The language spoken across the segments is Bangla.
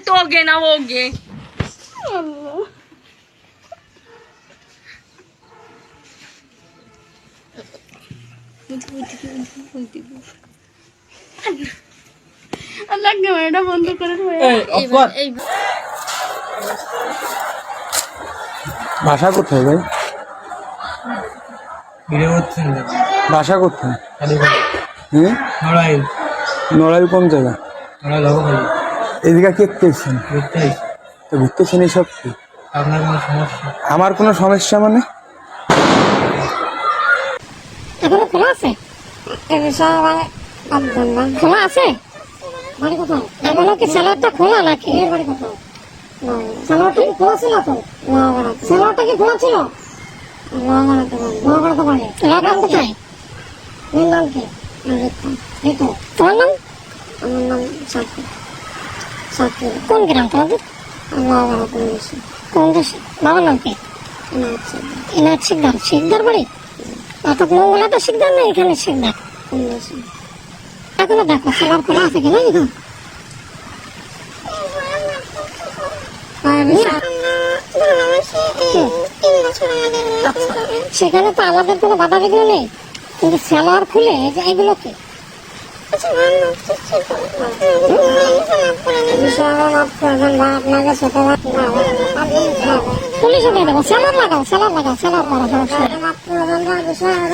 তোগে না ওগে। আল্লাহ ক্যামেরাটা বন্ধ করে বাসা কোথায় ভাই? বাসা কোথায়? নড়াইল কোন জায়গা? এদিকে দেখতে এসছেন? তো ঘুরতেছেন এইসব কি? আপনার কোনো সমস্যা? আমার কোনো সমস্যা মানে? এখনো খোলা আছে? খোলা আছে? বাড়ি কোথাও? এখনো কি স্যালাডটা খোলা নাকি? বাড়ি কোথাও? স্যালাডটা কি খোলা ছিল তো? স্যালাডটা কি খোলা ছিল? নাম কোথায়? নাম কি? তোমার নাম? আমার নাম সাকিব। সাকিব। কোন গ্রাম তোমাদের? কোন দেশে? বাবার নাম কি? ইনায়ত শিকদার। শিকদার বাড়ি? অর্থাৎ মঙ্গলাতে শিকদার না এখানে শিকদার? কোন দেশে? এখনো দেখো স্যালাড খোলা আছে কিনা এখানে? সেখানে তো আমাদের কোনো বাধা বিঘ্ন নেই, কিন্তু সেলার খুলে এগুলো কি? পুলিশে দিয়ে দেবো। সেলার লাগাও, সেলার লাগাও, সেলার করো, সমস্যা নেই।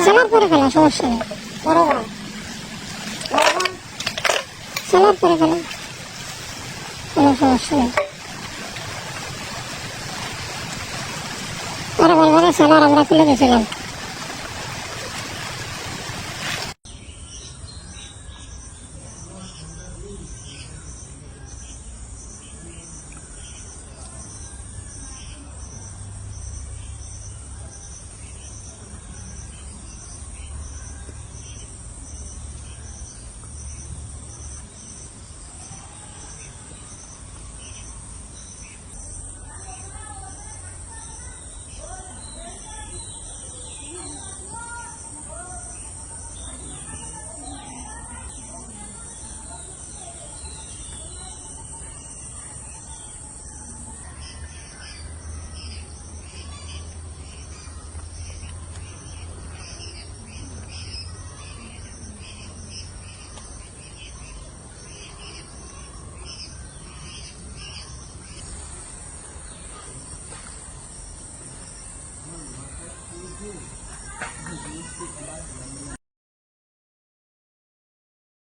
সেলার করে ফেলা, সমস্যা নেই। সেলার করে ফেলা, কোনো সমস্যা নেই। আরে বলবো না সেলার আমরা খুলে গেছিলাম।